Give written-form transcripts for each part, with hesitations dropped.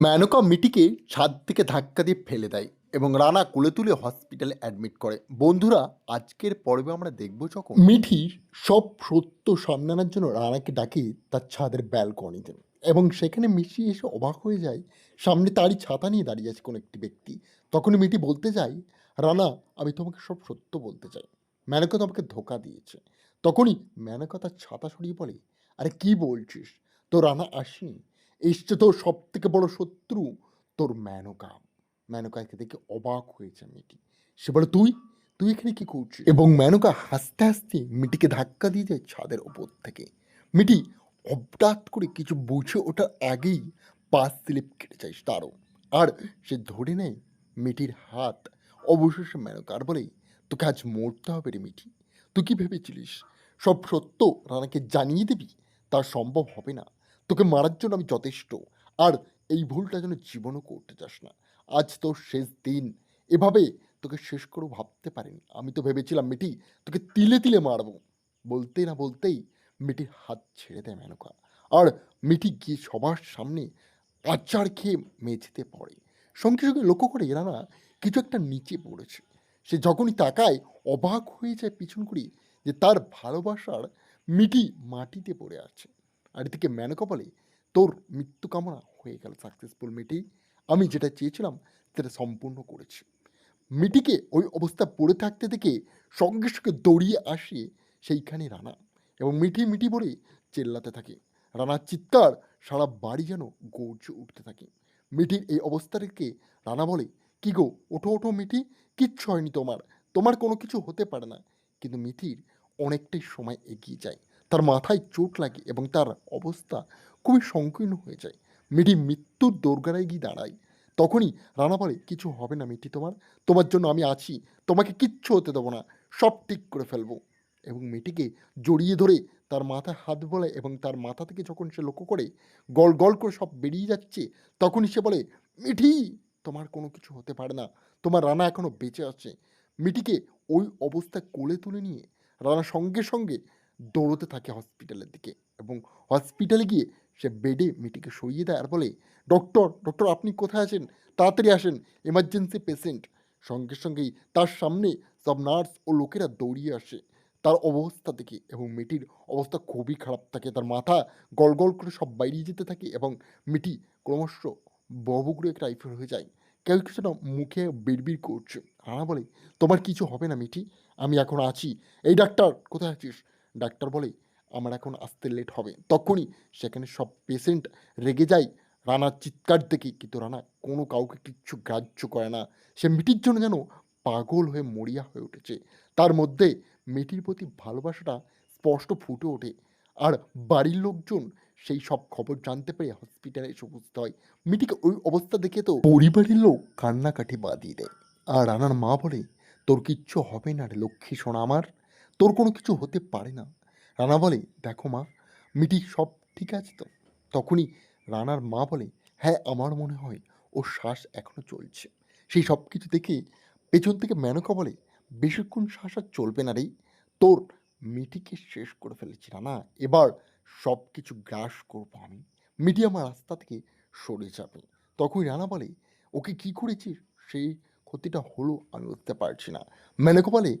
মেনকা মিটিকে ছাদ থেকে ধাক্কা দিয়ে ফেলে দেয় এবং রানা কোলে তুলে হসপিটালে অ্যাডমিট করে। বন্ধুরা, আজকের পর্বে আমরা দেখব যখন মিঠির সব সত্য সামনে আনার জন্য রানাকে ডাকে তার ছাদের ব্যালকনিতে, এবং সেখানে মিঠি এসে অবাক হয়ে যায়। সামনে তারই ছাতা নিয়ে দাঁড়িয়ে আছে কোনো একটি ব্যক্তি। তখনই মিঠি বলতে যায়, রানা, আমি তোমাকে সব সত্য বলতে চাই। মেনকা তোমাকে ধোকা দিয়েছে। তখনই মেনকা তার ছাতা সরিয়ে বলে, আরে কি বলছিস? তো রানা আসেনি, এসছে তোর সব থেকে বড় শত্রু, তোর মেনকা। মেনকাকে দেখে অবাক হয়েছে মিটি। সে বলে, তুই তুই এখানে কি করছিস? এবং মেনকা হাসতে হাসতে মিটিকে ধাক্কা দিয়ে যায় ছাদের ওপর থেকে। মিটি হঠাৎ করে কিছু বুঝে ওঠার আগেই পা স্লিপ কেটে যায় তারও। আর সে ধরে নেয় মিটির হাত। অবশেষে মেনকা আর বলে, তোকে আজ মরতে হবে রে মিটি। তুই কি ভেবেছিলিস সব সত্য রানাকে জানিয়ে দিবি? তা সম্ভব হবে না। তোকে মারার জন্য আমি যথেষ্ট। আর এই ভুলটা যেন জীবনও করতে চাস না। আজ তোর শেষ দিন। এভাবে তোকে শেষ করেও ভাবতে পারিনি। আমি তো ভেবেছিলাম মিটি, তোকে তিলে তিলে মারবো। বলতে না বলতেই মিটির হাত ছেড়ে দেয় মেনকা। আর মিটি গিয়ে সবার সামনে আচার খেয়ে মেঝেতে পড়ে। সঙ্গে সঙ্গে লক্ষ্য করে এরা না কিছু একটা নিচে পড়েছে। সে যখনই তাকায়, অবাক হয়ে যায় পিছন ঘুরে যে তার ভালোবাসার মিটি মাটিতে পড়ে আছে। আর এদিকে মেনকা বলে, তোর মৃত্যু কামনা হয়ে গেল সাকসেসফুল মিটি। আমি যেটা চেয়েছিলাম সেটা সম্পূর্ণ করেছি। মিটিকে ওই অবস্থা পড়ে থাকতে দেখে সঙ্গে সঙ্গে দৌড়িয়ে আসে সেইখানে রানা, এবং মিঠি মিঠি বলে চেল্লাতে থাকে। রানার চিৎকার সারা বাড়ি যেন গর্জে উঠতে থাকে। মিঠির এই অবস্থা দেখে রানা বলে, কি গো, ওঠো ওঠো মিঠি, কিচ্ছু হয়নি তোমার, তোমার কোনো কিছু হতে পারে না। কিন্তু মিঠির অনেকটাই সময় এগিয়ে যায়। তার মাথায় চোট লাগে এবং তার অবস্থা খুবই সংকীর্ণ হয়ে যায়। মিঠি মৃত্যুর দোরগোড়ায় গিয়ে দাঁড়ায়। তখনই রানা বলে, কিছু হবে না মিঠি তোমার, তোমার জন্য আমি আছি, তোমাকে কিচ্ছু হতে দেবো না, সব ঠিক করে ফেলবো। এবং মিঠিকে জড়িয়ে ধরে তার মাথায় হাত বোলায়, এবং তার মাথা থেকে যখন সে লক্ষ্য করে গল গল করে সব বেরিয়ে যাচ্ছে, তখনই সে বলে, মিঠি, তোমার কোনো কিছু হতে পারে না, তোমার রানা এখনো বেঁচে আছে। মিঠিকে ওই অবস্থায় কোলে তুলে নিয়ে রানা সঙ্গে সঙ্গে দৌড়তে থাকে হসপিটালের দিকে, এবং হসপিটালে গিয়ে সে বেডে মিটিকে সরিয়ে দেয় আর বলে, ডক্টর, ডক্টর, আপনি কোথায় আছেন? তাড়াতাড়ি আসেন, এমার্জেন্সি পেশেন্ট। সঙ্গে সঙ্গেই তার সামনে সব নার্স ও লোকেরা দৌড়িয়ে আসে তার অবস্থা দেখে, এবং মিটির অবস্থা খুবই খারাপ থাকে। তার মাথা গল গল করে সব বাইরিয়ে যেতে থাকে, এবং মিটি ক্রমশ ববুগুড়ো একটা টাইপের হয়ে যায়। কেউ কিছু না মুখে বিড়বিড় করছে। রানা বলে, তোমার কিছু হবে না মিটি, আমি এখন আছি। এই ডাক্তার, কোথায় আছিস? ডাক্তার বলে, আমার এখন আসতে লেট হবে। তখনই সেখানে সব পেশেন্ট রেগে যায় রানার চিৎকার দেখে, কিন্তু রানা কোনো কাউকে কিচ্ছু গ্রাহ্য করে না। সে মিটির জন্য যেন পাগল হয়ে মরিয়া হয়ে উঠেছে। তার মধ্যে মেয়েটির প্রতি ভালোবাসাটা স্পষ্ট ফুটে ওঠে। আর বাড়ির লোকজন সেই সব খবর জানতে পেরে হসপিটালে এসে উপস্থিত হয়। মিটিকে ওই অবস্থা দেখে তো পরিবারের লোক কান্নাকাটি বাদিয়ে দেয়। আর রানার মা বলে, তোর কিচ্ছু হবে না রে লক্ষ্মী সোনা আমার, তোর কোনো কিছু হতে পারে না। রানা বলে, দেখো মা, মিটি সব ঠিক আছে তো? তখনই রানার মা বলে, হ্যাঁ, আমার মনে হয় ওর শ্বাস এখনো চলছে। সেই সব কিছু দেখে পেছন থেকে মেনকা বলে, বেশিক্ষণ শ্বাস আর চলবে না রে, তোর মিটিকে শেষ করে ফেলেছি রানা, এবার সব কিছু গ্রাস করবো আমি, মিটি আমার রাস্তা থেকে সরে যাবে। তখনই রানা বলে, ওকে কি করেছিস, সেই ক্ষতিটা হলো আমি বুঝতে পারছি না। মেনকা বলে,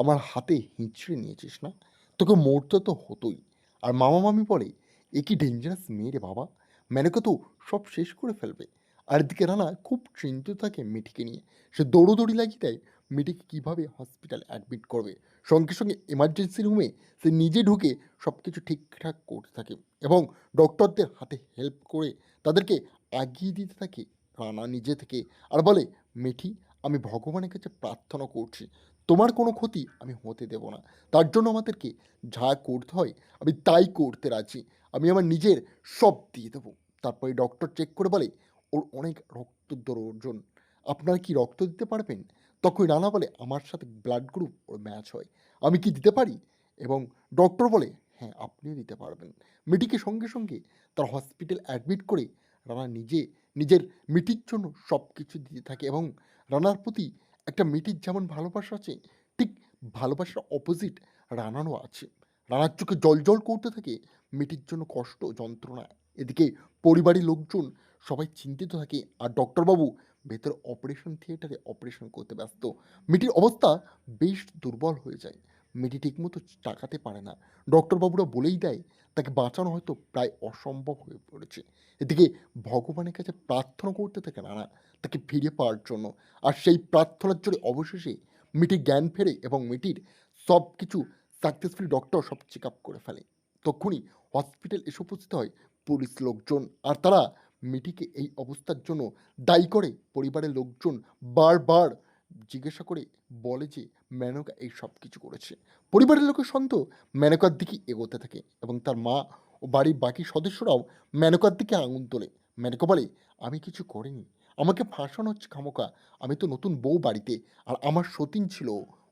আমার হাতে হিঁচড়ে নিয়েছিস না, তোকে মরতে তো হতোই। আর মামা মামি বলে, এ কি ডেঞ্জারাস মেয়ে রে বাবা, মেনকা তো সব শেষ করে ফেলবে। আর এদিকে রানা খুব চিন্তিত থাকে মিঠিকে নিয়ে। সে দৌড়োদৌড়ি লাগিয়ে দেয় মিঠিকে কীভাবে হসপিটাল অ্যাডমিট করবে। সঙ্গে সঙ্গে এমার্জেন্সি রুমে সে নিজে ঢুকে সব কিছু ঠিকঠাক করতে থাকে, এবং ডক্টরদের হাতে হেল্প করে তাদেরকে এগিয়ে দিতে থাকে রানা নিজে থেকে। আর বলে, মিঠি, আমি ভগবানের কাছে প্রার্থনা করছি, তোমার কোনো ক্ষতি আমি হতে দেব না। তার জন্য আমাদেরকে যা করতে হয় আমি তাই করতে রাজি। আমি আমার নিজের সব দিয়ে দেবো। তারপরে ডক্টর চেক করে বলে, ওর অনেক রক্তের প্রয়োজন, আপনারা কি রক্ত দিতে পারবেন? তখন রানা বলে, আমার সাথে ব্লাড গ্রুপ ওর ম্যাচ হয়, আমি কি দিতে পারি? এবং ডক্টর বলে, হ্যাঁ, আপনিও দিতে পারবেন। মিটিকে সঙ্গে সঙ্গে তার হসপিটাল অ্যাডমিট করে রানা নিজে নিজের মিটির জন্য সব কিছু দিতে থাকে, এবং রানার প্রতি একটা মিটির যেমন ভালোবাসা আছে, ঠিক ভালোবাসার অপোজিট রানারও আছে। রানার চোখে জল জল করতে থাকে মিটির জন্য কষ্ট যন্ত্রণা এদিকে পরিবারের লোকজন সবাই চিন্তিত থাকে আর ডক্টরবাবু ভেতর অপারেশন থিয়েটারে অপারেশন করতে ব্যস্ত। মেয়েটির অবস্থা বেশ দুর্বল হয়ে যায়। মেয়েটি ঠিকমতো তাকাতে পারে না। ডক্টরবাবুরা বলেই দেয় তাকে বাঁচানো হয়তো প্রায় অসম্ভব হয়ে পড়েছে। এদিকে ভগবানের কাছে প্রার্থনা করতে থাকে রানা তাকে ফিরে পাওয়ার জন্য। আর সেই প্রার্থনার জন্য অবশেষে মেয়েটির জ্ঞান ফেরে এবং মেয়েটির সব কিছু সাকসেসফুলি ডক্টর সব চেক আপ করে ফেলে। তক্ষুনি হসপিটাল এসে উপস্থিত হয় পুলিশ লোকজন আর তারা মেয়েটিকে এই অবস্থার জন্য দায়ী করে। পরিবারের লোকজন বারবার জিজ্ঞাসা করে বলে যে মেনকা এই সব কিছু করেছে। পরিবারের লোকের সন্দেহ মেনকার দিকে এগোতে থাকে এবং তার মা ও বাড়ির বাকি সদস্যরাও মেনকার দিকে আঙুল তোলে। মেনকা বলে, আমি কিছু করিনি, আমাকে ফাঁসানো হচ্ছে খামোকা, আমি তো নতুন বউ বাড়িতে, আর আমার সতীন ছিল,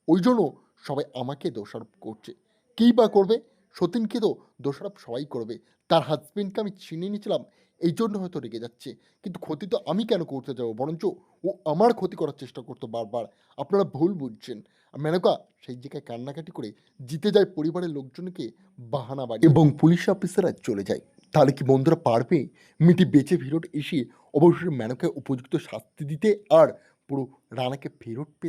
ওই জন্য সবাই আমাকে দোষারোপ করছে। কী বা করবে, সতীনকে তো দোষারোপ সবাই করবে। তার হাজবেন্ডকে আমি চিনে নিয়েছিলাম, এই জন্য হয়তো রেগে যাচ্ছে, কিন্তু ক্ষতি তো আমি কেন করতে যাবো, বরঞ্চ ও আমার ক্ষতি করার চেষ্টা করতো বারবার। আপনারা ভুল বুঝছেন। আর মেনকা সেই জায়গায় কান্নাকাটি করে জিতে যায় পরিবারের লোকজনকে বাহানা বানিয়ে এবং পুলিশ অফিসাররা চলে যায়। তাহলে কি বন্ধুরা পারবে মিটি বেঁচে ফেরত এসে অবশ্যই মেনকাকে উপযুক্ত শাস্তি দিতে আর পুরো রানাকে ফেরত পেতে?